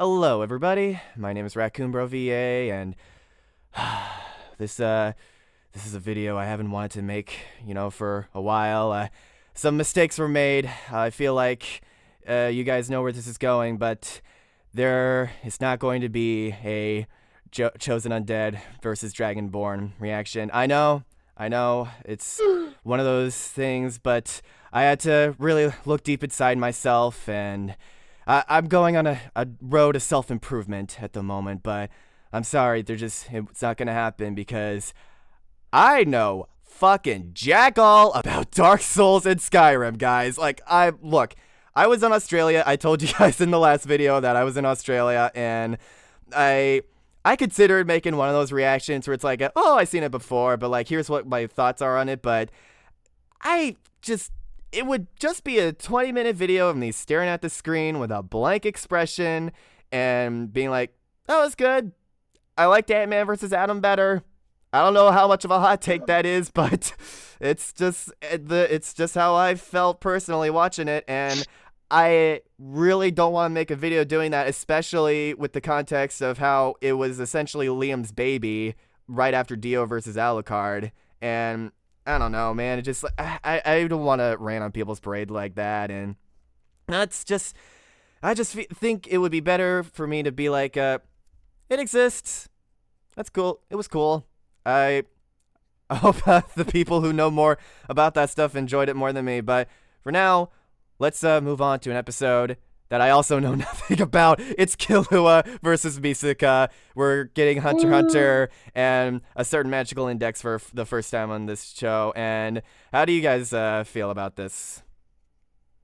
Hello, everybody. My name is Raccoon Bro VA, and this is a video I haven't wanted to make, for a while. Some mistakes were made. I feel like you guys know where this is going, but there is not going to be a Chosen Undead versus Dragonborn reaction. I know, it's one of those things, but I had to really look deep inside myself, and I'm going on a road to self-improvement at the moment, but I'm sorry, it's not gonna happen because I know fucking jack all about Dark Souls and Skyrim, guys. I was in Australia. I told you guys in the last video that I was in Australia, and I considered making one of those reactions where it's like, oh, I've seen it before, but here's what my thoughts are on it, but it would just be a 20-minute video of me staring at the screen with a blank expression and being like, that was good. I liked Ant-Man vs. Adam better. I don't know how much of a hot take that is, but it's just how I felt personally watching it, and I really don't want to make a video doing that, especially with the context of how it was essentially Liam's baby right after Dio versus Alucard, and I don't know, man. It just I don't want to rant on people's parade like that, and I just think it would be better for me to be like, it exists. That's cool. It was cool. I hope the people who know more about that stuff enjoyed it more than me. But for now, let's move on to an episode that I also know nothing about. It's Killua versus Misaka. We're getting Hunter x Hunter and a certain magical index for the first time on this show. And how do you guys feel about this?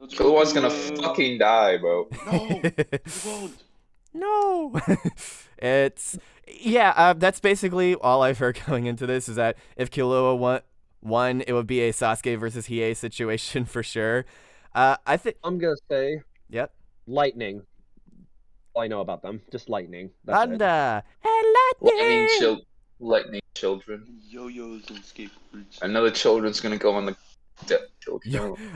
Killua's gonna fucking die, bro. No, he won't. No. That's basically all I've heard going into this, is that if Killua won, it would be a Sasuke versus Hiei situation for sure. I think I'm gonna say, yep. lightning. All I know about them, just lightning. That's Thunder it. and lightning. I mean, lightning children. Yo-yos and skateboards. I know the children's gonna go on the.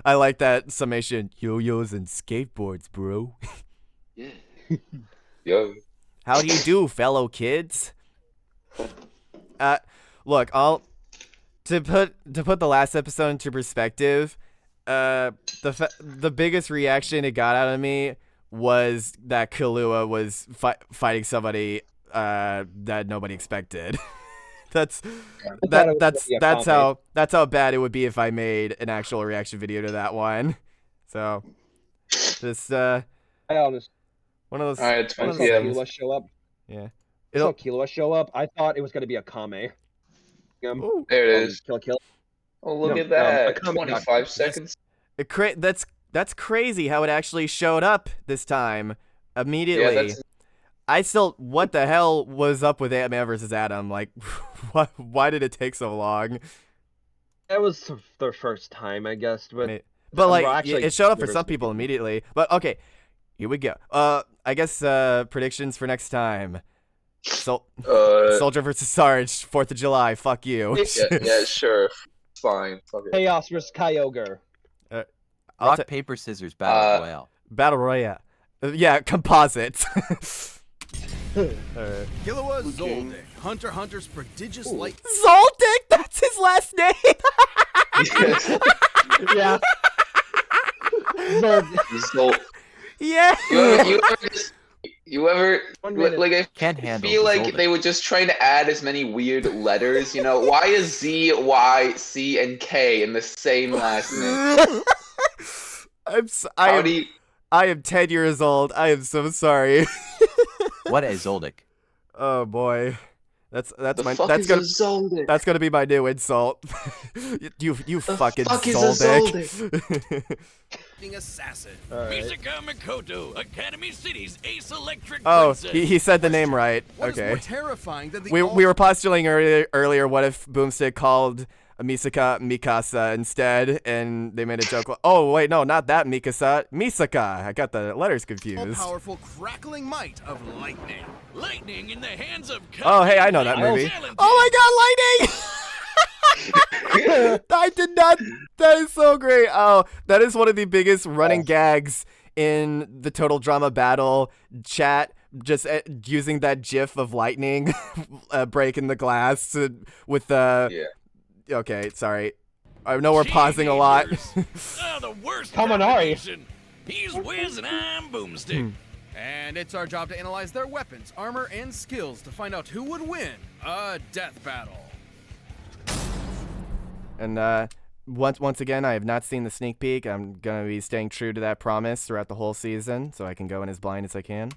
I like that summation. Yo-yos and skateboards, bro. Yeah. Yo. How do you do, fellow kids? Look, to put the last episode into perspective, the biggest reaction it got out of me was that Killua was fighting somebody that nobody expected. that's how bad it would be if I made an actual reaction video to that one. So this I honestly, one of those. All right, it's I saw Killua show up. Yeah. I saw Killua show up. I thought it was gonna be a Kame. Ooh. There it is. Kill. Oh, look No, at that. a comment 25 seconds. That's crazy how it actually showed up this time immediately. Yeah, what the hell was up with Ant-Man versus Adam? Why did it take so long? That was the first time, I guess. But actually, it showed up for some people immediately. But okay, here we go. I guess predictions for next time. Soldier versus Sarge, 4th of July. Fuck you. Yeah, sure. Fine. Fuck it. Chaos versus Kyogre. Rock, paper, scissors, battle royale. Battle Royale. Yeah, composites. Killua Zoldyck, Hunter x Hunter's prodigious light. Zoldyck? That's his last name? Yeah. Zolt. Yeah. You ever I Can't handle feel like Zoldyck. they were just trying to add as many weird letters, why is Z, Y, C, and K in the same last name? I am 10 years old. I am so sorry. What is Zoldyck? Oh boy. That's gonna be my new insult. you fucking Zoldyck. Assassin. Right. Misaka Mikoto, Academy City's Ace Electric Oh, Princess. he said the name right. What is Okay. more terrifying than the We were postulating earlier what if Boomstick called Misaka Mikasa instead, and they made a joke. Oh wait, no, not that Mikasa, Misaka. I got the letters confused. all-powerful crackling might of lightning. Lightning in the hands of. Oh hey, I know that movie. Oh my God, lightning! I did not. That is so great. Oh, that is one of the biggest running gags in the Total Drama Battle chat just using that gif of lightning breaking the glass with the. Yeah. Okay, sorry. I know we're pausing a lot. The worst Kaminari. combination. He's Wiz and I'm Boomstick. And it's our job to analyze their weapons, armor, and skills to find out who would win a death battle. And once again, I have not seen the sneak peek. I'm gonna be staying true to that promise throughout the whole season, so I can go in as blind as I can.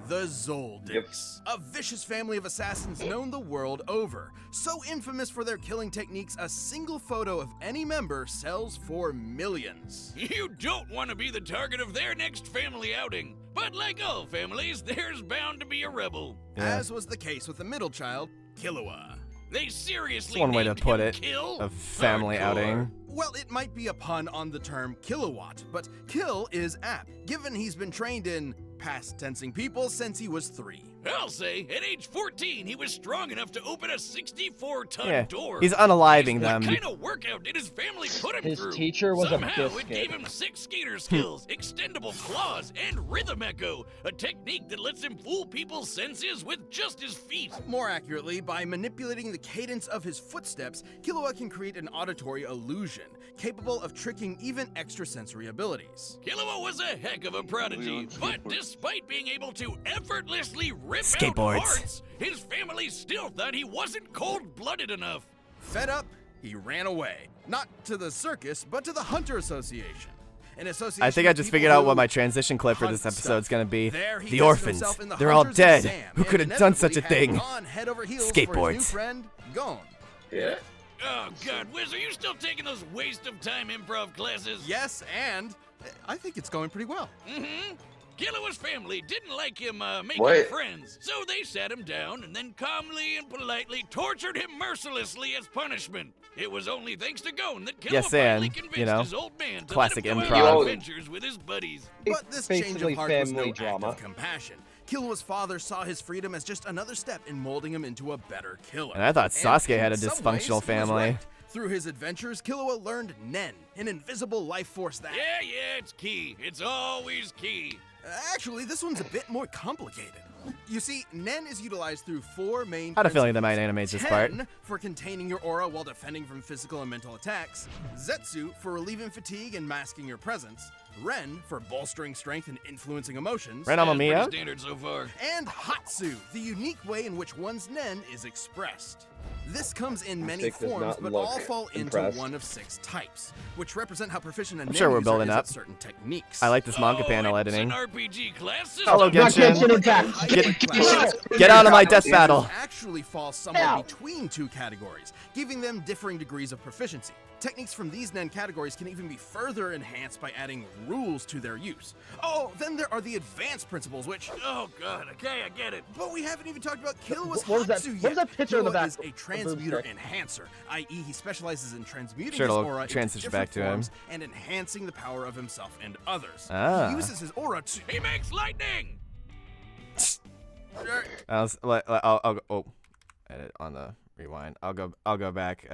The Zoldycks, a vicious family of assassins known the world over. So infamous for their killing techniques, a single photo of any member sells for millions. You don't want to be the target of their next family outing. But like all families, there's bound to be a rebel. Yeah. As was the case with the middle child, Killua. They seriously That's one way to named put him it. Kill? A family Hardcore. outing. Well, it might be a pun on the term kilowatt, but kill is apt, given he's been trained in past tensing people since he was 3. I'll say, at age 14, he was strong enough to open a 64-ton Yeah, door. he's unaliving What them. kind of workout did his family put him His through? teacher was a Somehow biscuit. it gave him 6 skater skills, extendable claws, and rhythm echo, a technique that lets him fool people's senses with just his feet. More accurately, by manipulating the cadence of his footsteps, Killua can create an auditory illusion, capable of tricking even extrasensory abilities. Killua was a heck of a prodigy, but despite being able to effortlessly rip Skateboards. out hearts, his family still thought he wasn't cold-blooded enough. Fed up, he ran away. Not to the circus, but to the Hunter Association. An association I think I of just people figured out who what my transition clip for hunt this episode is gonna be. There he The tested orphans. himself in the They're all Hunters dead. exam Who and could have done such a inevitably thing? had gone head over heels for his new Skateboards. friend, Gon. Yeah. Oh, God, Wiz, are you still taking those waste-of-time improv classes? Yes, and I think it's going pretty well. Mm-hmm. Killua's family didn't like him making What? friends, so they sat him down and then calmly and politely tortured him mercilessly as punishment. It was only thanks to Gon that Killua Yes, finally and, convinced you know, his old man to classic let him go improv. on adventures with his buddies. But this change basically of heart was no family act drama. of compassion. Killua's father saw his freedom as just another step in molding him into a better killer. And I thought Sasuke had a in some dysfunctional ways, he was family. right. Through his adventures, Killua learned Nen, an invisible life force that... Yeah, it's key. It's always key. Actually, this one's a bit more complicated. You see, Nen is utilized through 4 main I had a feeling they principles. might animate this part. Ten for containing your aura while defending from physical and mental attacks. Zetsu for relieving fatigue and masking your presence. Ren for bolstering strength and influencing emotions. Ren That's Amamiya? pretty standard so far. And Hatsu, the unique way in which one's Nen is expressed. This comes in many Stick does forms, not but look all fall into impressed. one of 6 types, which represent how proficient a Nen sure we're user building is up. at certain techniques. I like this manga Oh, panel it's editing. an RPG class system. Hello, Not Genshin. Genshin Impact. Get out of my death battle. Actually fall somewhere Ow. between 2 categories, giving them differing degrees of proficiency. Techniques from these Nen categories can even be further enhanced by adding rules to their use. Oh, then there are the advanced principles, which... Oh, God, okay, I get it. But we haven't even talked about Killua's What is that- Hatsu yet. what is that picture in the Killua back is a of transmuter Boomstick? enhancer, i.e. he specializes in transmuting Sure, his it'll aura into transition different back to him. forms and enhancing the power of himself and others. Ah. He uses his aura to... He makes lightning. I'll go. Oh, edit on the rewind. I'll go back.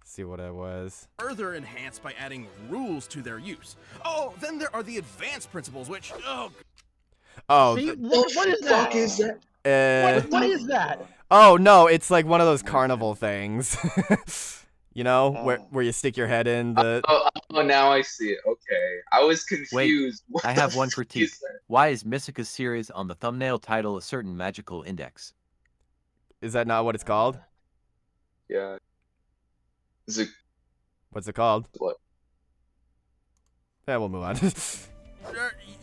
See what it was. further enhanced by adding rules to their use. Oh, then there are the advanced principles, which... Oh, Oh. See, what is that? Fuck is that? What is that? Oh no, it's like one of those carnival things. You know, Oh. where you stick your head in the. Oh, now I see it. Okay. I was confused. What I have the one fuck critique. is that? Why is Misaka's series on the thumbnail title a certain magical index? Is that not what it's called? Yeah. Is it What's it called? what? Yeah, we'll move on.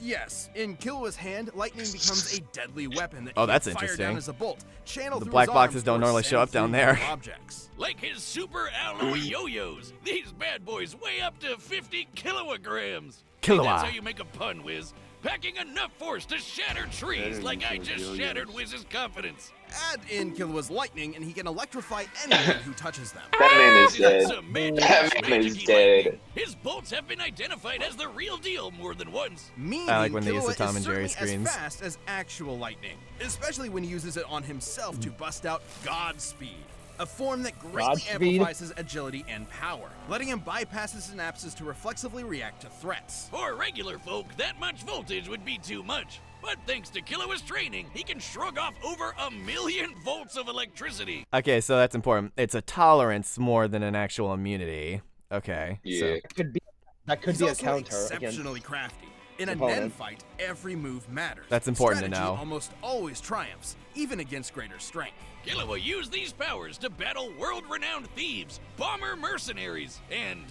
Yes, in Killua's hand, lightning becomes a deadly weapon that Oh, he that's can fire interesting. down as a bolt, channel The through black his boxes arms, don't or normally send show up down through there. Objects. like his super alloy yo-yos. These bad boys weigh up to 50 kilograms. Killua. That's how you make a pun, Wiz. Packing enough force to shatter trees Better like I than just yo-yos. shattered Wiz's confidence. Add in Killua's lightning, and he can electrify anyone who touches them. That man is It's dead. a magic- That man is magic-y dead. lightning. His bolts have been identified as the real deal more than once. Meaning I like when they use the Killua Tom is and Jerry certainly screens. as fast as actual lightning, especially when he uses it on himself to bust out Godspeed, a form that greatly Godspeed? amplifies his agility and power, letting him bypass his synapses to reflexively react to threats. For regular folk, that much voltage would be too much. But thanks to Killua's training, he can shrug off over 1,000,000 volts of electricity. Okay, so that's important. It's a tolerance more than an actual immunity. Okay. Yeah. That could He's be a also counter against. exceptionally crafty. In a opponent. Nen fight, every move matters. That's important to Strategy know. almost always triumphs, even against greater strength. Killua used these powers to battle world-renowned thieves, bomber mercenaries, and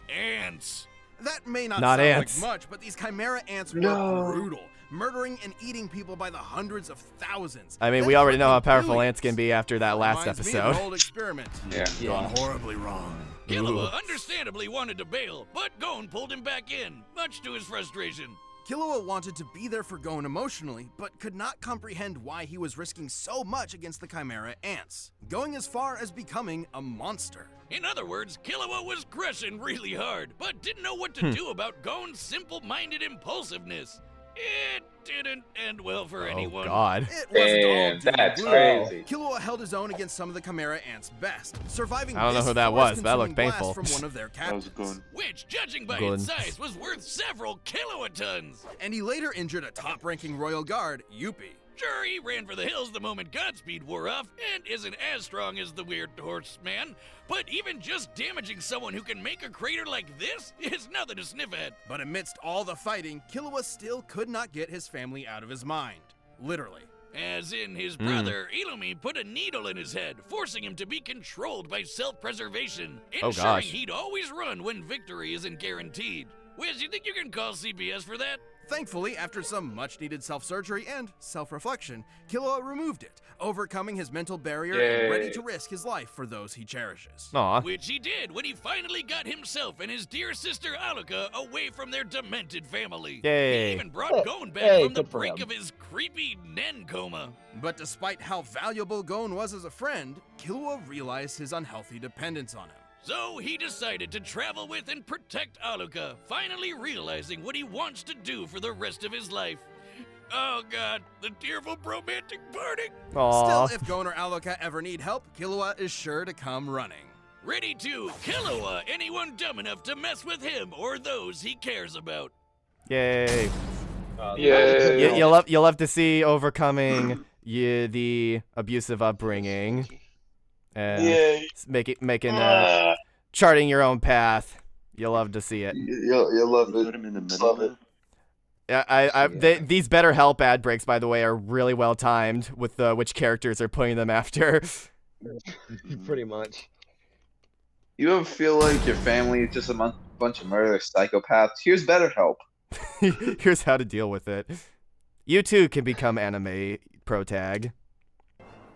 ants. That may not Not sound ants. like much, but these chimera ants No. were brutal, murdering and eating people by the hundreds of thousands. I mean, then we already know how threatening powerful billions. ants can be after that last Reminds me of episode. an old experiment. Yeah. Gone horribly wrong. Killua understandably wanted to bail, but Gon pulled him back in, much to his frustration. Killua wanted to be there for Gon emotionally, but could not comprehend why he was risking so much against the chimera ants, going as far as becoming a monster. In other words, Killua was crushing really hard, but didn't know what to do about Gon's simple-minded impulsiveness. It didn't end well for Oh, anyone. God. It wasn't all Damn, doom and that's gloom. crazy. Killua held his own against some of the chimera ants' best, surviving I don't know this who that was, but that looked forest-consuming painful. blast from one of their That was captains. good. Which, judging by Good. its size, was worth several kilotons. And he later injured a top-ranking royal guard, Yuppie. Sure, he ran for the hills the moment Godspeed wore off, and isn't as strong as the weird horseman, but even just damaging someone who can make a crater like this is nothing to sniff at. But amidst all the fighting, Killua still could not get his family out of his mind. Literally. As in, his brother, Illumi, put a needle in his head, forcing him to be controlled by self-preservation, Oh, ensuring gosh. he'd always run when victory isn't guaranteed. Wiz, you think you can call CPS for that? Thankfully, after some much-needed self-surgery and self-reflection, Killua removed it, overcoming his mental barrier and ready Yay. to risk his life for those he cherishes. Aw. Which he did when he finally got himself and his dear sister Aluka away from their demented family. Yay. He even brought Gon back Hey, from the good for brink him. of his creepy Nen coma. But despite how valuable Gon was as a friend, Killua realized his unhealthy dependence on him. So he decided to travel with and protect Aluka, finally realizing what he wants to do for the rest of his life. Oh god, the tearful romantic party! Aw. Still, if Gon or Aluka ever need help, Killua is sure to come running. Ready to Killua anyone dumb enough to mess with him or those he cares about. Yay. Yeah. You'll love to see overcoming the abusive upbringing and Yeah. making charting your own path. You'll love to see it. You'll love Put it. him in the middle of it. Yeah, these BetterHelp ad breaks, by the way, are really well timed with which characters are putting them after. Pretty much. You ever feel like your family is just a bunch of murderous psychopaths? Here's BetterHelp. Here's how to deal with it. You too can become anime protag,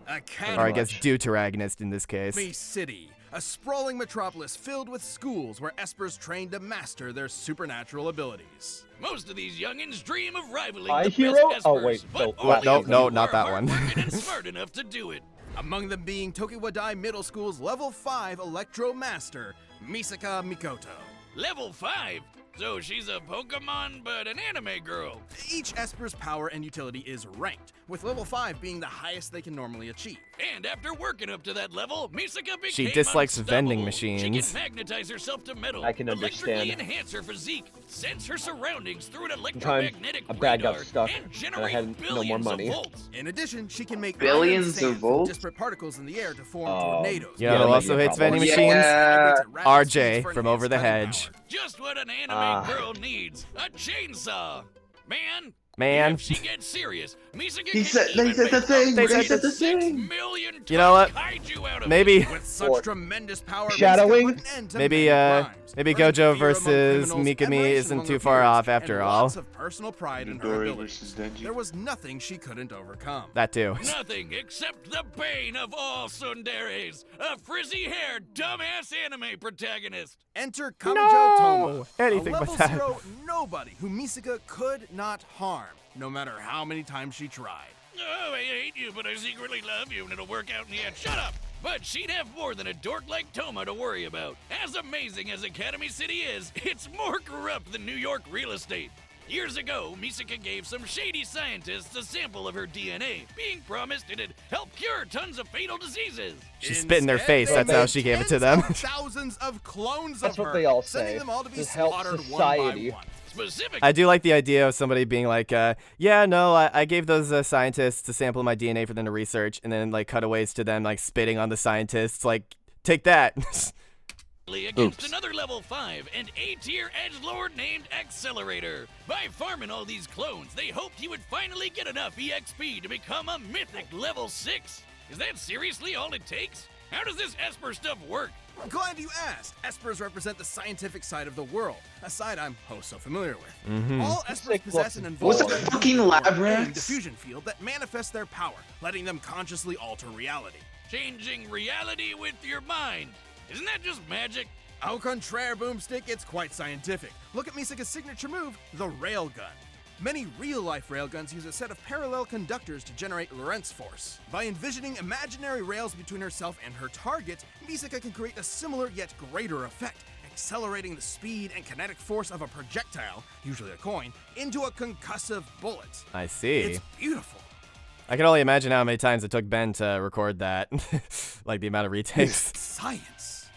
Academy. or I guess deuteragonist in this case. Space City, a sprawling metropolis filled with schools where espers train to master their supernatural abilities. Most of these youngins dream of rivaling My the hero? best Oh, espers, wait, but no, only no, a few no, not are that one. hardworking and smart enough to do it. Among them being Tokiwadai Middle School's Level 5 Electro Master, Misaka Mikoto. Level 5? So she's a Pokemon, but an anime girl. Each esper's power and utility is ranked, with Level 5 being the highest they can normally achieve. And after working up to that level, Misaka became She dislikes vending unstoppable. She machines. can magnetize herself to metal, I can electrically understand. enhance her physique, sense her surroundings through an Time electromagnetic a bag got radar, stuck, and and I generate had no more billions money. of volts. In addition, she can make Billions iron sand of volts? from disparate particles in the air to form tornadoes. You know Yeah, who that also might be a hates vending problem. machines? Yeah. RJ from Over the Hedge. Just what an anime Ah. girl needs. A chainsaw. Man. If she gets serious, Misaka He can said- even they said the make thing, they up said to the 6 thing. million You know what? kaiju out of Maybe it. With such Or- tremendous power, Shadowing? Misaka put an end to Maybe, many crimes, maybe earning Gojo fear among versus criminals, Mikami admiration isn't among too her far peers, off after and all. lots of personal pride in her Midori abilities. versus Denji. There was nothing she couldn't overcome. That too. Nothing except the bane of all tsunderes, a frizzy-haired, dumbass anime protagonist. Enter Kamijo No! Toma, Anything a but level that. 0 nobody who Misaka could not harm, no matter how many times she tried. Oh, I hate you, but I secretly love you, and it'll work out in the end. Shut up! But she'd have more than a dork like Toma to worry about. As amazing as Academy City is, it's more corrupt than New York real estate. Years ago, Misaka gave some shady scientists a sample of her DNA, being promised it'd help cure tons of fatal diseases. She spit in their Instead, face. they That's how made she gave it to tens them. of thousands of clones That's of what her, they all sending say. them all to be To help slaughtered society. one by one. Specific. I do like the idea of somebody being like, yeah, no, I gave those scientists a sample of my DNA for them to research, and then like cutaways to them like spitting on the scientists, like, take that. Against another level 5 and A-tier edgelord named Accelerator. By farming all these clones, they hoped he would finally get enough EXP to become a mythic level 6. Is that seriously all it takes? How does this Esper stuff work? Glad you asked. Espers represent the scientific side of the world, a side I'm so familiar with. All Espers possess an Was involved it fucking lab and rats? diffusion field that manifests their power, letting them consciously alter reality. Changing reality with your mind. Isn't that just magic? Au contraire, Boomstick, it's quite scientific. Look at Misaka's signature move, the railgun. Many real-life railguns use a set of parallel conductors to generate Lorentz force. By envisioning imaginary rails between herself and her target, Misaka can create a similar yet greater effect, accelerating the speed and kinetic force of a projectile, usually a coin, into a concussive bullet. I see. It's beautiful. I can only imagine how many times it took Ben to record that. Like the amount of retakes. Science.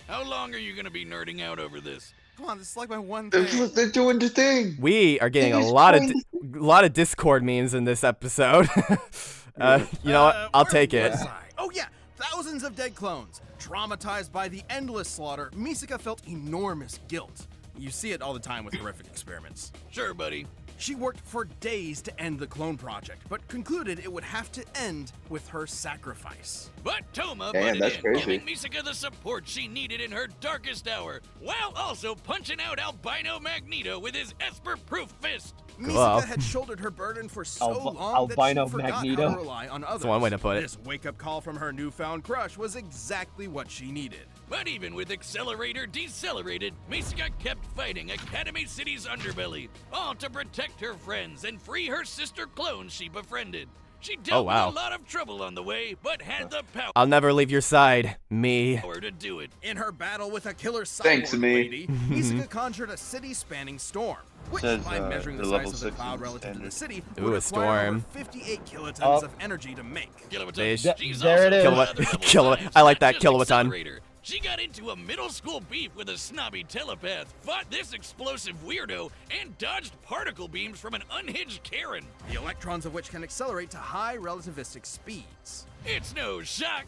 How long are you gonna be nerding out over this? Come on, this is like my one That's thing. what they're doing the thing. We are getting a He's lot of trying lot of Discord memes in this episode. You know what? I'll Where take it. was I? Oh yeah, thousands of dead clones. Traumatized by the endless slaughter, Misaka felt enormous guilt. You see it all the time with horrific experiments. Sure, buddy. She worked for days to end the clone project, but concluded it would have to end with her sacrifice. But Toma Damn, butted that's in, crazy. giving Misaka the support she needed in her darkest hour, while also punching out albino Magneto with his Esper-proof fist. Misaka had shouldered her burden for so long that she albino forgot Magneto. how to rely on others. That's one way to put it. This wake-up call from her newfound crush was exactly what she needed. But even with Accelerator decelerated, Misaka kept fighting Academy City's underbelly, all to protect her friends and free her sister clones she befriended. She dealt wow. with a lot of trouble on the way, but had the I'll never leave your side, me. power to do it. In her battle with a killer cyborg Thanks, me. lady, Misaka conjured a city-spanning storm, which, Says, by measuring the the size level of the 6 cloud is relative to the standard. city, Ooh, would a require over storm. 58 kilotons of energy to make. Fish. She's There also it is. got Kilowatt- other level kilowatt- fives, I like not that, just kilowatt-ton. Accelerator. She got into a middle school beef with a snobby telepath, fought this explosive weirdo, and dodged particle beams from an unhinged Karen. The electrons of which can accelerate to high relativistic speeds. It's no shock.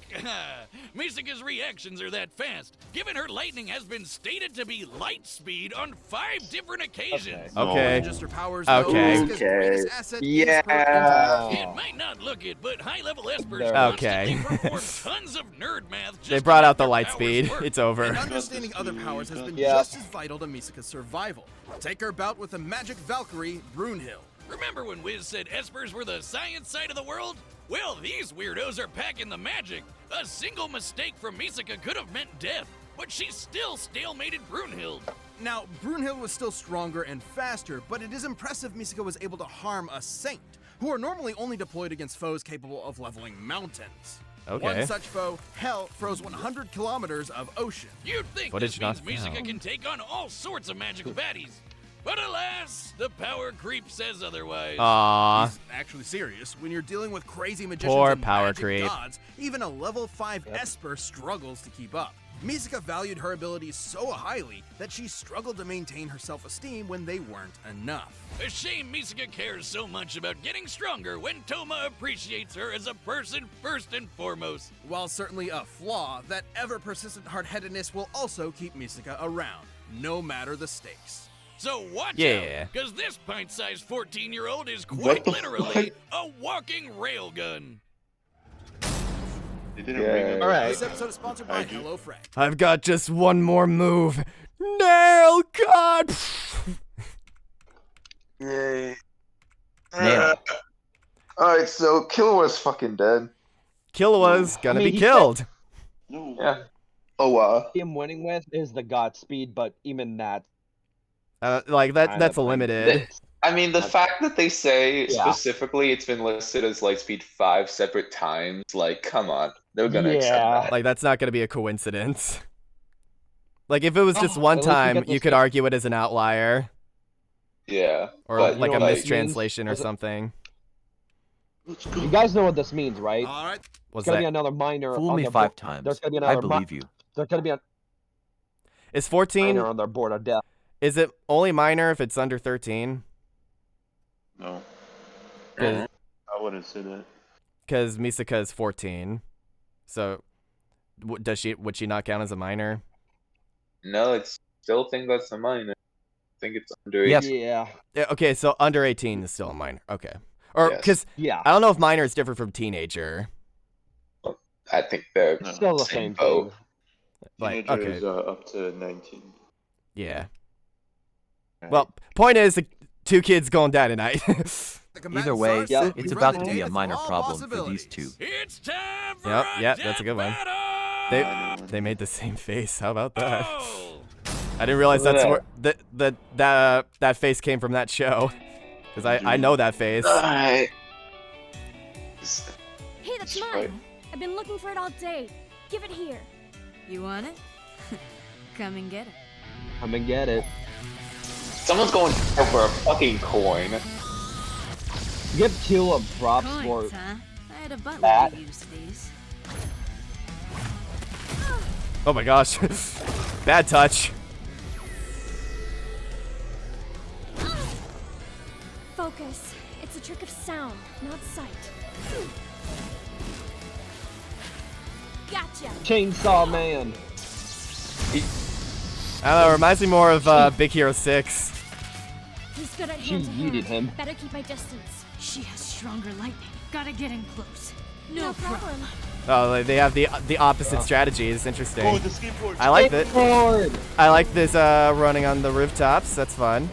Misaka's reactions are that fast, given her lightning has been stated to be light speed on 5 different occasions. Okay. Just her powers, Okay. though, Misaka's greatest asset is Yeah. her intellect. It might not look it, but high-level espers There- Okay. constantly perform tons of nerd math just They to brought make out the their light powers speed. work. It's over. And understanding other powers has been Yeah. just as vital to Misaka's survival. Take her bout with the magic Valkyrie, Brunhild. Remember when Wiz said espers were the science side of the world? Well, these weirdos are packing the magic. A single mistake from Misaka could have meant death, but she still stalemated Brunhild. Now, Brunhild was still stronger and faster, but it is impressive Misaka was able to harm a saint, who are normally only deployed against foes capable of leveling mountains. Okay. One such foe, Hell, froze 100 kilometers of ocean. You'd think Footage this means not Misaka found. can take on all sorts of magical baddies. But alas, the power creep says otherwise. Aww. He's actually serious. When you're dealing with crazy magicians Poor and power magic creep. gods, even a level 5 Esper struggles to keep up. Misaka valued her abilities so highly that she struggled to maintain her self-esteem when they weren't enough. A shame Misaka cares so much about getting stronger when Toma appreciates her as a person first and foremost. While certainly a flaw, that ever-persistent hard-headedness will also keep Misaka around, no matter the stakes. So watch Yeah. out, because this pint-sized 14-year-old is What quite the literally a walking railgun. They didn't Yeah. bring it. All right. This episode is sponsored by I do. HelloFresh. I've got just one more move. Nail gun. Yay. Nail. Alright, so Killua's fucking dead. Killua's gonna I mean, be he killed. No. Yeah. Oh, Him winning with is the Godspeed, but even that. Like that. kind That's of limited. I mean, the fact that they say Yeah. specifically it's been listed as Lightspeed 5 separate times, like, come on. They're gonna Yeah. accept that. Like that's not gonna be a coincidence. Like if it was just Oh, one at least you time, get you this could thing. argue it as an outlier Yeah. or but, like you a know what this mistranslation or means? something. Let's go. You guys know what this means, right? All right. What's It's gonna be that? another minor. Fool on me their 5 bo- times. There's gonna be I another believe you. There's gonna be a Is 14? minor on their board of death. Is it only minor if it's under 13? No, Because I wouldn't say that. Misaka is 14. So would she not count as a minor? No, it's still think that's a minor. I think it's under Yes. 18. Yeah. Yeah, okay, so under 18 is still a minor. Okay. Or Yes. because Yeah. I don't know if minor is different from teenager. I think they're No. Still the same same boat. thing. Like, Teenager okay. is up to 19. Yeah. Right. Well, point is, the 2 kids going down tonight. Either way, Yep. it's about to be a minor problem for these two. It's time for Yep, a that's a good one. battle! They made the same face. How about that? Oh! I didn't realize Look that's at where that face came from that show. Because I know that face. Alright. Hey, that's Right. mine. I've been looking for it all day. Give it here. You want it? Come and get it. Come and get it. Someone's going for a fucking coin. Give Killua props for Coins, huh? I had a butler that. who used these. Oh my gosh. Bad touch. Focus. It's a trick of sound, not sight. Gotcha. Chainsaw Man. I don't know, it reminds me more of Big Hero 6. He's good at She hand to yeeted hand. him. Better keep my distance. She has stronger lightning. Gotta get in close. No problem. Oh, they have the opposite strategies. Interesting. Oh, the skateboard. I like it. Skateboard. I like this running on the rooftops. That's fun.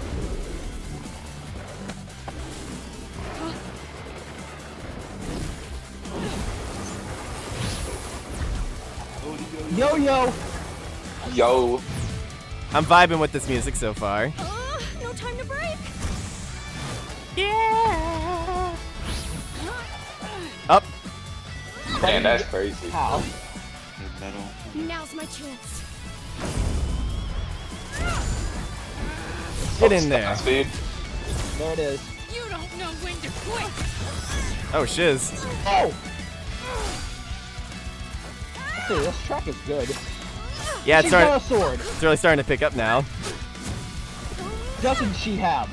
Yo-yo. Yo. I'm vibing with this music so far. No time to break. Up. Man, that's crazy. How? The metal. Now's my chance. Get in there. Speed. There it is. You don't know when to quit. Oh, shiz. Oh. Hey, this track is good. Yeah, She's got a sword. it's really starting to pick up now. Doesn't she have?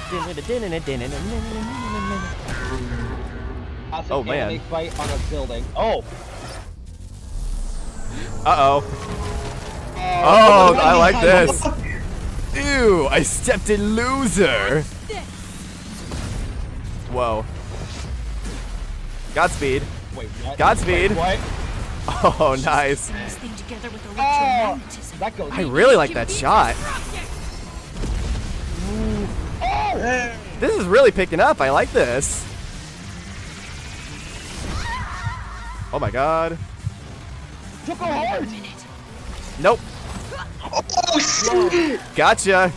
Classic Oh, man. anime fight on a building. Oh. Uh-oh. Oh, I like this. Ew, I stepped in loser. Whoa. Godspeed. Wait, what? Godspeed. Wait, what? Oh, nice. This thing together with Oh, electromagnetism. that goes. I really like that shot. This is really picking up. I like this. Oh my god. Took her hard. Nope. Oh, shit! Gotcha.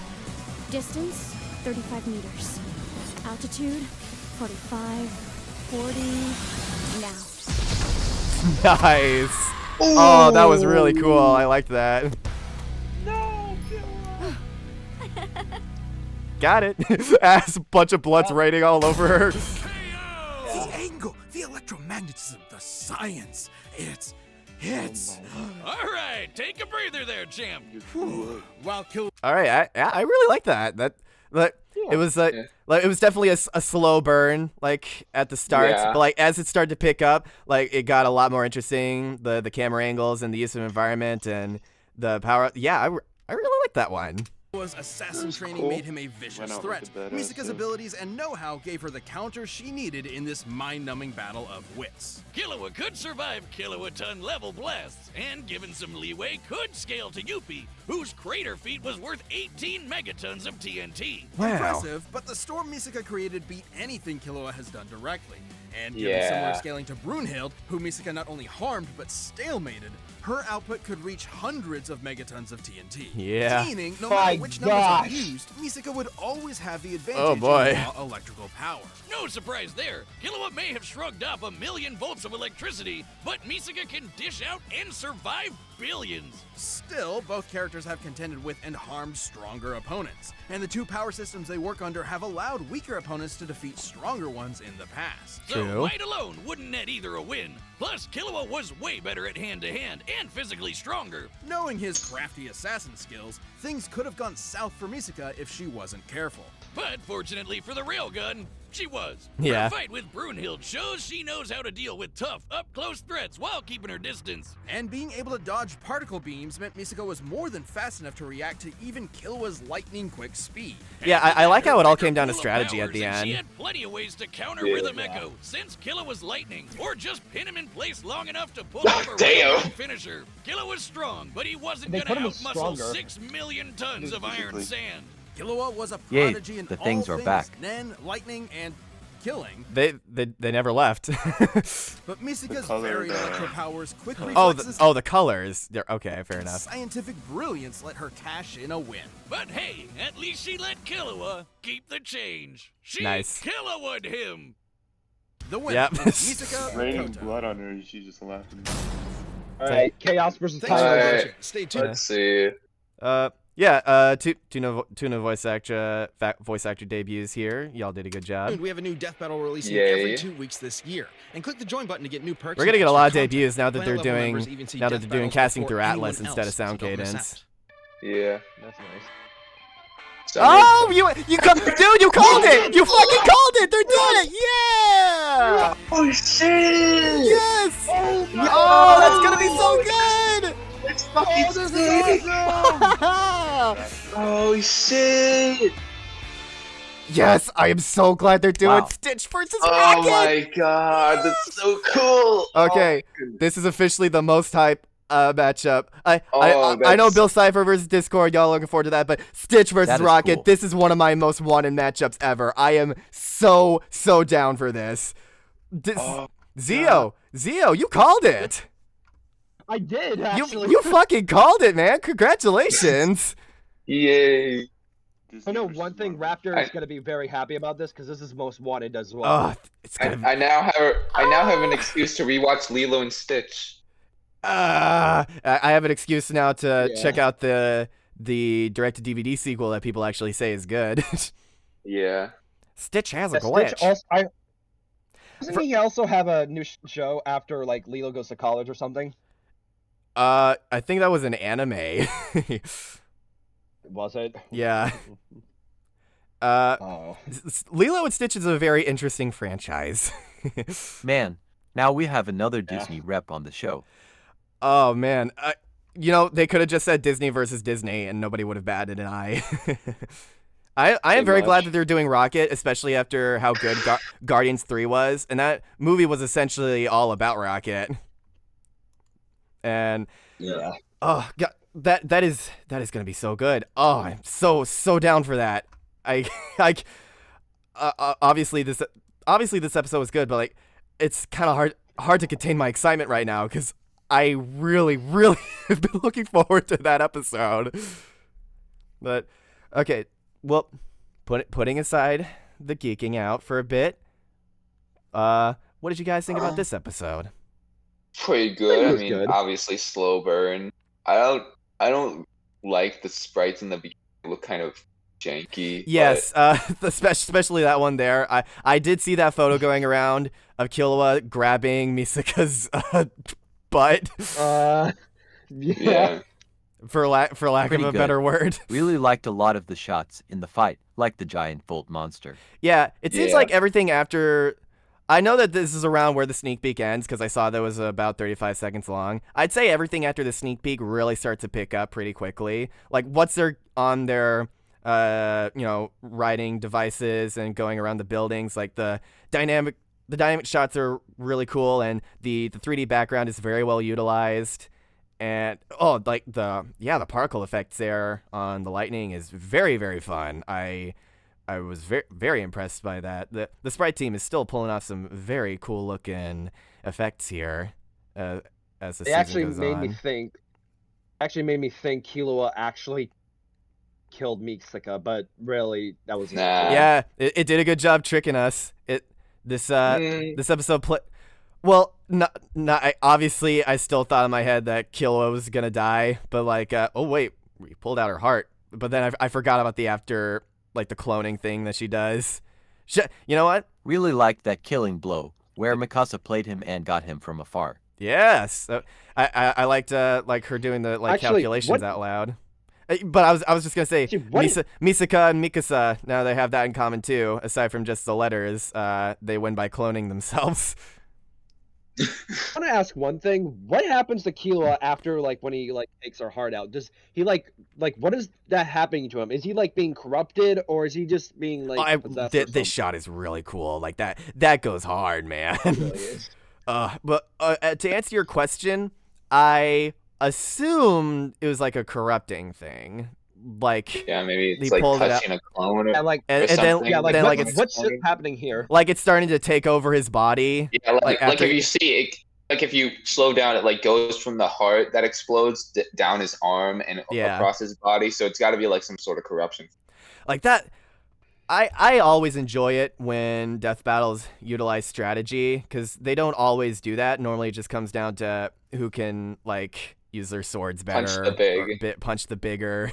Distance, 35 meters. Altitude, 45, 40, now. Nice. Oh, that was really cool. I liked that. No, Got it. As a bunch of blood's raining all over her. The angle, the electromagnetism, the science. It's. All right, take a breather there, champ. While Killua All right, I really like that. It was like it was definitely a slow burn like at the start, Yeah. but like as it started to pick up, like it got a lot more interesting. The camera angles and the use of environment and the power. Yeah, I really like that one. Killua's assassin training cool. made him a vicious Went out threat. with the badass, Misaka's too. abilities and know-how gave her the counter she needed in this mind-numbing battle of wits. Killua could survive kilowatt-ton level blasts, and given some leeway, could scale to Yuppie, whose crater feat was worth 18 megatons of TNT. Wow. Impressive, but the storm Misaka created beat anything Killua has done directly. And given Yeah. similar scaling to Brunhild, who Misaka not only harmed but stalemated, her output could reach hundreds of megatons of TNT. Yeah. Meaning, no My matter which numbers are gosh. used, Misaka would always have the advantage Oh, boy. in raw electrical power. No surprise there. Killua may have shrugged off 1,000,000 volts of electricity, but Misaka can dish out and survive billions. Still, both characters have contended with and harmed stronger opponents, and the two power systems they work under have allowed weaker opponents to defeat stronger ones in the past. So True. might alone wouldn't net either a win. Plus, Killua was way better at hand-to-hand and physically stronger. Knowing his crafty assassin skills, things could have gone south for Misaka if she wasn't careful. But fortunately for the railgun, she was. Yeah. Her fight with Brunhild shows she knows how to deal with tough, up-close threats while keeping her distance. And being able to dodge particle beams meant Misaka was more than fast enough to react to even Killua's lightning-quick speed. Yeah, I like how it all came down to strategy at the And she end. had plenty of ways to counter Rhythm Echo, since Killua was lightning, or just pin him in place long enough to pull off a Damn. railgun finisher. Killua was strong, but he wasn't They gonna put him outmuscle stronger. 6 million tons of iron sand. Killua was a Yay, prodigy in the all things are things back. Nen, lightning, and killing. They never left. But Misaka's color, very the- electro powers, quick oh, reflexes, the colors. They're okay, fair enough. scientific brilliance let her cash in a win. But hey, at least she let Killua keep the change. She Nice. Killua'd him. The winner Yep. is Misaka Raining Koto. blood on her, she just laughing. All right, Chaos versus Thanks Time. for Alright. watching. Stay tuned. Let's see. Tuna voice actor debuts here. Y'all did a good job. We have a new death battle releasing Yay. every 2 weeks this year. And click the join button to get new perks. We're and gonna get a extra lot of content. debuts now that Plan they're level doing members even see now that death they're doing battles casting before through anyone Atlas instead of else, so sound don't miss cadence. out. Yeah. That's nice. Oh, you dude, you called it! You fucking called it! They're doing it! Yeah! Oh shit! Yes! Oh, that's gonna be so good! It's fucking sick! Oh shit! Yes, I am so glad they're doing Wow. Stitch versus Oh Rocket! my god, that's so cool! Okay, Oh, goodness. this is officially the most hype matchup. I know that's- Bill Cipher versus Discord, y'all are looking forward to that, but Stitch versus That is Rocket, cool. this is one of my most wanted matchups ever. I am so down for this. Oh, Zio, you called it. I did actually. You fucking called it, man. Congratulations. Yay! I know one thing. Raptor is gonna be very happy about this because this is most wanted as well. Oh, it's gonna. I now have an excuse to rewatch Lilo and Stitch. I have an excuse now to Yeah. check out the direct-to-DVD sequel that people actually say is good. Yeah. Stitch has a Yeah, glitch. Stitch also, doesn't he also have a new show after like Lilo goes to college or something? I think that was an anime. Was it? Yeah. Oh. Lilo and Stitch is a very interesting franchise. Man, now we have another Disney rep on the show. Oh man, they could have just said Disney versus Disney, and nobody would have batted an eye. I am Pretty very glad much. that they're doing Rocket, especially after how good Guardians 3 was, and that movie was essentially all about Rocket. And Yeah. oh god, that is gonna be so good. Oh, I'm so down for that. Obviously this episode was good, but like it's kind of hard to contain my excitement right now because I really have been looking forward to that episode. But okay, well, putting aside the geeking out for a bit, what did you guys think about this episode? Pretty It good. I was mean, good. obviously slow burn. I don't like the sprites in the beginning. They look kind of janky. Yes, especially that one there. I did see that photo going around of Killua grabbing Misaka's butt, but- yeah. for lack Pretty of a good. better word. Really liked a lot of the shots in the fight, like the giant bolt monster. Yeah, it seems Yeah. like everything after. I know that this is around where the sneak peek ends because I saw that it was about 35 seconds long. I'd say everything after the sneak peek really starts to pick up pretty quickly. Like once they're on their riding devices and going around the buildings, like the dynamic shots are really cool, and the 3D background is very well utilized. And the particle effects there on the lightning is very, very fun. I was very, very impressed by that. The sprite team is still pulling off some very cool looking effects here as the It season actually goes made on. me think. Actually made me think Killua actually killed Misaka, but really that was Nah. Yeah, it did a good job tricking us. This Mm. episode Well, obviously, I still thought in my head that Killua was gonna die, but like, oh wait, we pulled out her heart. But then I forgot about the after, like the cloning thing that she does. You know what? Really liked that killing blow, where Mikasa played him and got him from afar. Yes, I liked like her doing the like Actually, calculations what- out loud. But I was just gonna say, Actually, what- Misaka and Mikasa. Now they have that in common too. Aside from just the letters, they win by cloning themselves. I want to ask one thing. What happens to Killua after, like, when he, like, takes her heart out? Does he, like, what is that happening to him? Is he, like, being corrupted, or is he just being, like, possessed or This shot is really cool. Like that goes hard, man. something? It really is. But to answer your question, I assumed it was like a corrupting thing. Like, Yeah, maybe it's He like pulled it touching a clone or, Yeah, like, and or then something. yeah, like, then, what, like, it's what's happening here? like it's starting to take over his body. Yeah, like, like, like after- if you see it, like if you slow down, it like goes from the heart that explodes down his arm and Yeah. across his body. So it's got to be like some sort of corruption. Like that. I always enjoy it when death battles utilize strategy, because they don't always do that. Normally it just comes down to who can like use their swords better, Punch the big. punch the bigger.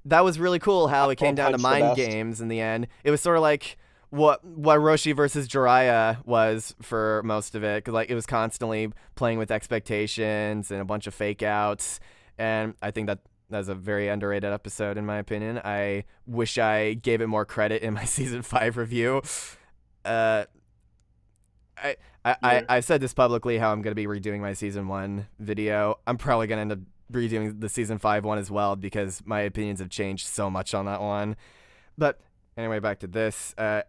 That was really cool how it came down to punch the mind best. games in the end. It was sort of like what Roshi versus Jiraiya was for most of it, because like it was constantly playing with expectations and a bunch of fake outs, and I think that was a very underrated episode in my opinion. I wish I gave it more credit in my season 5 review. I've said this publicly how I'm going to be redoing my season 1 video. I'm probably going to end up redoing the season 5 one as well, because my opinions have changed so much on that one. But anyway, back to this. I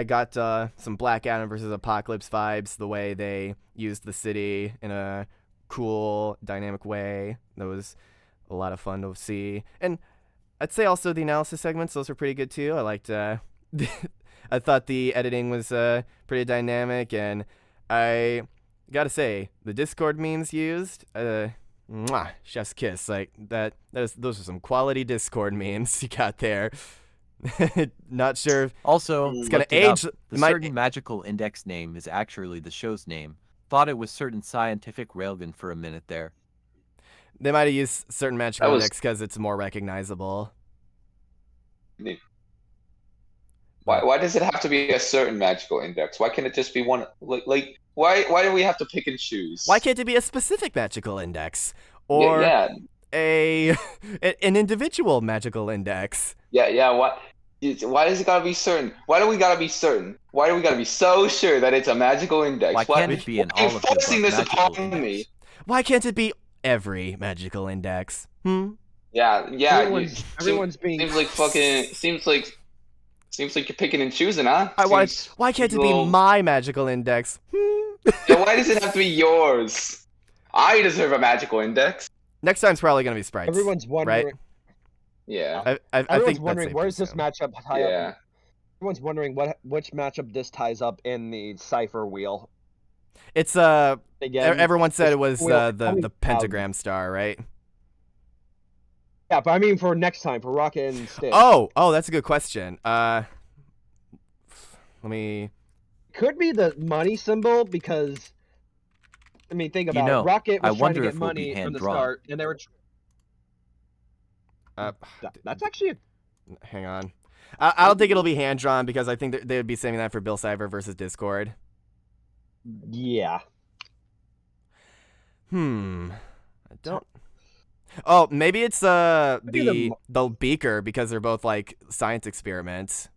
got some Black Adam versus Apocalypse vibes, the way they used the city in a cool, dynamic way. That was a lot of fun to see. And I'd say also the analysis segments, those were pretty good too. I liked I thought the editing was pretty dynamic, and I gotta say the Discord memes used, chef's kiss. Like those are some quality Discord memes you got there. Not sure if Also, it's gonna looked it up. age. The might- certain magical index name is actually the show's name. Thought it was certain scientific railgun for a minute there. They might have used certain magical That was- index because it's more recognizable. Why does it have to be a certain magical index? Why can't it just be one? Like why do we have to pick and choose? Why can't it be a specific magical index or yeah, an individual magical index? yeah. Why does it gotta be certain? Why do we gotta be certain? Why do we gotta be so sure that it's a magical index? Why can't it be an why are you all of the forcing above this magical upon index? me? Why can't it be every magical index? Yeah. Everyone's being. Seems like you're picking and choosing, huh? Why can't it be Well- my magical index? Yeah, why does it have to be yours? I deserve a magical index. Next time's probably gonna be sprites. Everyone's wondering. right? Yeah. I Everyone's think wondering that's where's safe this to matchup tie Yeah. up. Everyone's wondering which matchup this ties up in the cipher wheel. assume. It's Again, everyone said it was wheel the coming pentagram star, right? Yeah, but I mean for next time for Rocket and Stick. Oh, that's a good question. Let me. Could be the money symbol because. I mean, think about know, it. Rocket I was trying wonder to if get we'll be money from the hand-drawn. start, and they were. That's actually Hang on. I don't think it'll be hand drawn, because I think they would be saving that for Bill Cipher versus Discord. yeah. I don't. Oh, maybe it's Maybe the beaker, because they're both like science experiments.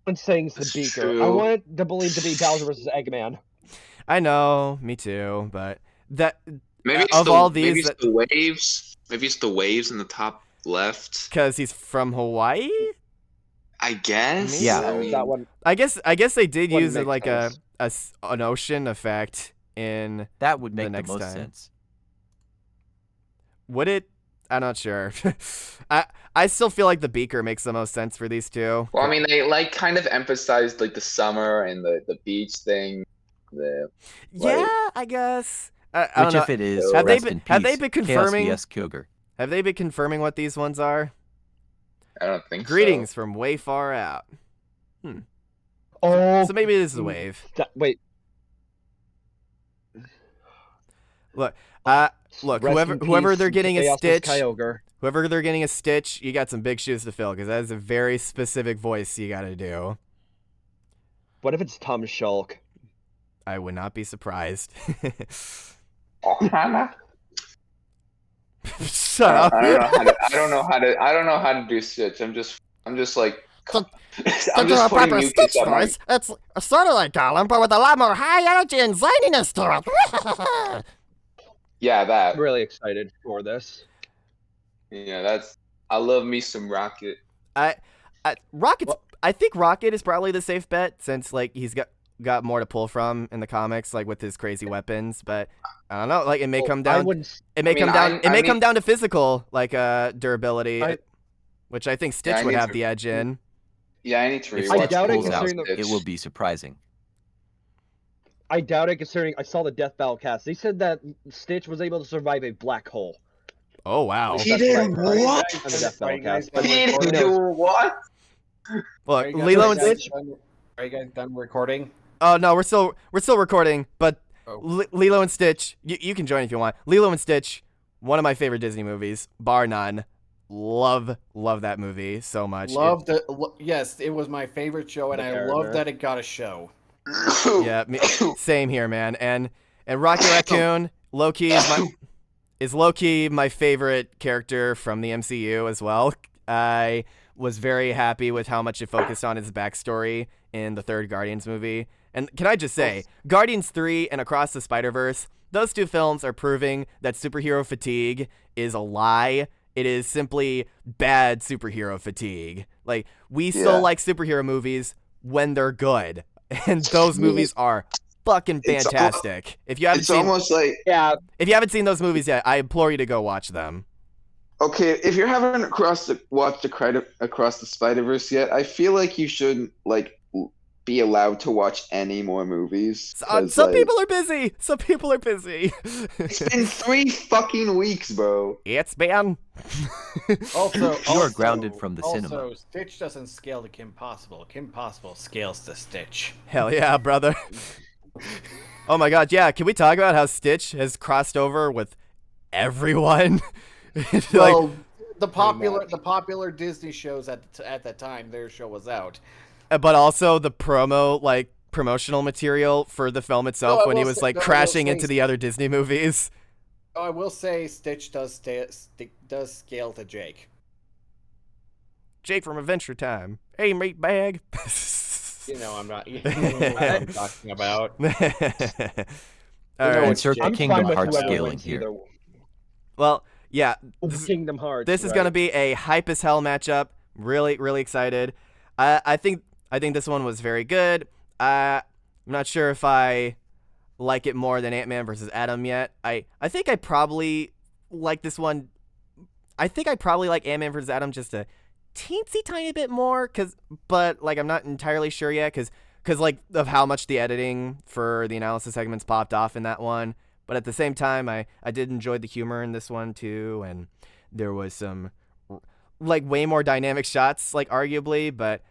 I'm saying it's the That's Beaker. I true. wanted to believe to be Bowser versus Eggman. I know, me too, but that Maybe it's of the, all these, maybe it's the waves. Maybe it's the waves in the top left. because he's from Hawaii. I guess. Yeah. I mean, That one. I guess they did Wouldn't use it make like sense. an ocean effect in. That would make the next most time. sense. Would it? I'm not sure. I still feel like the beaker makes the most sense for these two. well, I mean, they like kind of emphasized like the summer and the beach thing. Yeah, I guess. I Which, don't know. if it is, Have they rest been- in peace. have they been Chaos confirming- vs. Kyogre. Have they been confirming what these ones are? I don't think. Greetings from way far out. Oh, So maybe this is a wave. wait. Look, Rest whoever in whoever peace, they're getting a Chaos Stitch, Kyogre. whoever they're getting a Stitch, you got some big shoes to fill because that is a very specific voice you got to do. What if it's Tom Shulk? I would not be surprised. Shut up. I don't know how to do Stitch. I'm just like I'm just putting new kids on my. It's sort of like Gollum, but with a lot more high energy and zaniness to it. Yeah, that. I'm really excited for this. Yeah, I love me some Rocket. Rocket's. I think Rocket is probably the safe bet since like he's got more to pull from in the comics, like with his crazy weapons. But I don't know. Like it may come down. It may come down to physical like durability, which I think Stitch would have the edge in. Yeah, I need to If rewatch. Stitch doubt it, pulls out, considering it will be surprising. I doubt it, considering I saw the Death Battle cast. They said that Stitch was able to survive a black hole. Oh wow. He did what? On the Death Battle cast. He did what? Look, Lilo and Stitch. Are you guys done recording? Oh no, we're still recording, but Oh. Lilo and Stitch. You can join if you want. Lilo and Stitch, one of my favorite Disney movies, bar none. Love that movie so much. Yes, it was my favorite show, and I love that it got a show. Yeah, same here, man. And Rocky Raccoon, Loki is Loki my favorite character from the MCU as well. I was very happy with how much it focused on his backstory in the third Guardians movie. And can I just say, Guardians 3 and Across the Spider-Verse, those two films are proving that superhero fatigue is a lie. It is simply bad superhero fatigue. Like, we still like superhero movies when they're good. And those movies are fucking fantastic. If you haven't seen those movies yet, I implore you to go watch them. Okay, if you haven't watched Across the Spider-Verse yet, I feel like you should be allowed to watch any more movies. Some people are busy. Some people are busy. It's been 3 fucking weeks, bro. It's been. Also, You are grounded from the cinema. Also, Stitch doesn't scale to Kim Possible. Kim Possible scales to Stitch. Hell yeah, brother. Oh my god, yeah. Can we talk about how Stitch has crossed over with everyone? Well, the popular Disney shows at that time, their show was out. But also the promotional material for the film itself when he was crashing into the other Disney movies. Oh, I will say Stitch does scale to Jake. Jake from Adventure Time. Hey, meat bag. You know I'm not. You know what I'm talking about. All right. Insert the Kingdom Hearts scaling here. Well, yeah. Kingdom Hearts. This is gonna be a hype as hell matchup. Really, really excited. I think this one was very good. I'm not sure if I like it more than Ant-Man versus Adam yet. I think I probably like this one. I think I probably like Ant-Man versus Adam just a teensy tiny bit more, but I'm not entirely sure yet because of how much the editing for the analysis segments popped off in that one. But at the same time, I did enjoy the humor in this one too, and there was some way more dynamic shots, arguably, but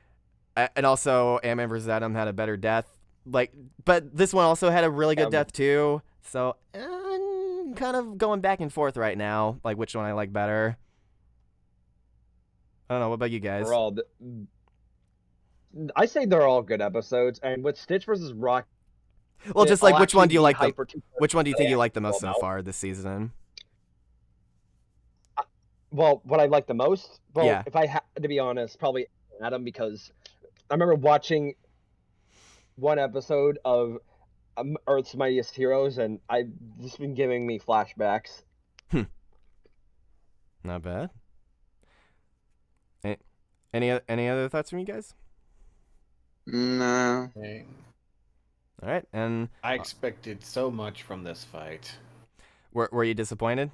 and also Ant-Man vs. Adam had a better death, but this one also had a really good death too. So I'm kind of going back and forth right now, which one I like better. I don't know. What about you guys? I say they're all good episodes, and with Stitch versus Rock. Well, just which one do you like? Which one do you think you like the most so far this season? Well, what I like the most? Well, yeah. If I had to be honest, probably Adam, because I remember watching one episode of Earth's Mightiest Heroes, and I've just been giving me flashbacks. Not bad. Any other thoughts from you guys? No. Okay. All right, and I expected so much from this fight. Were you disappointed?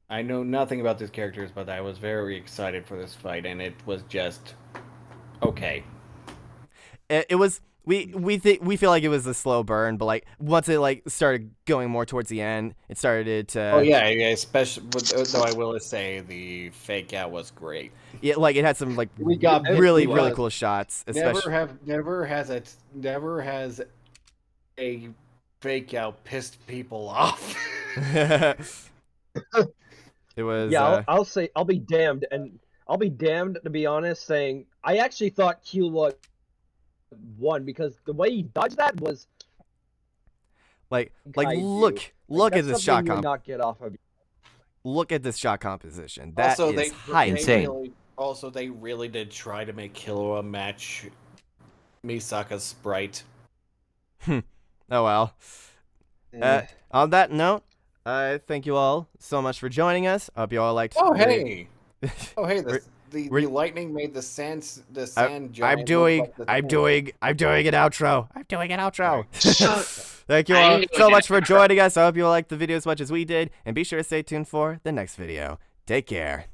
I know nothing about these characters, but I was very excited for this fight, and it was just okay. It was we feel like it was a slow burn, but like once it like started going more towards the end, it started to. Oh yeah, especially. Though I will say the fake out was great. Yeah, like it had some like We got really it really was. cool shots, especially. Never has a fake out pissed people off. It was. Yeah, I'll say I'll be damned, and I'll be damned to be honest, saying I actually thought Killua won because the way he dodged that was like kaiju. look That's at this something shot you would comp. not get off of. Look at this shot composition. That also, is high insane. They really did try to make Killua match Misaka's sprite. Oh well. On that note, I thank you all so much for joining us. I hope you all liked. Oh hey, the We're- lightning made the sand I'm giant. doing look like the I'm thing. doing an outro. I'm doing an outro. Thank you all so much for joining us. I hope you all liked the video as much as we did, and be sure to stay tuned for the next video. Take care.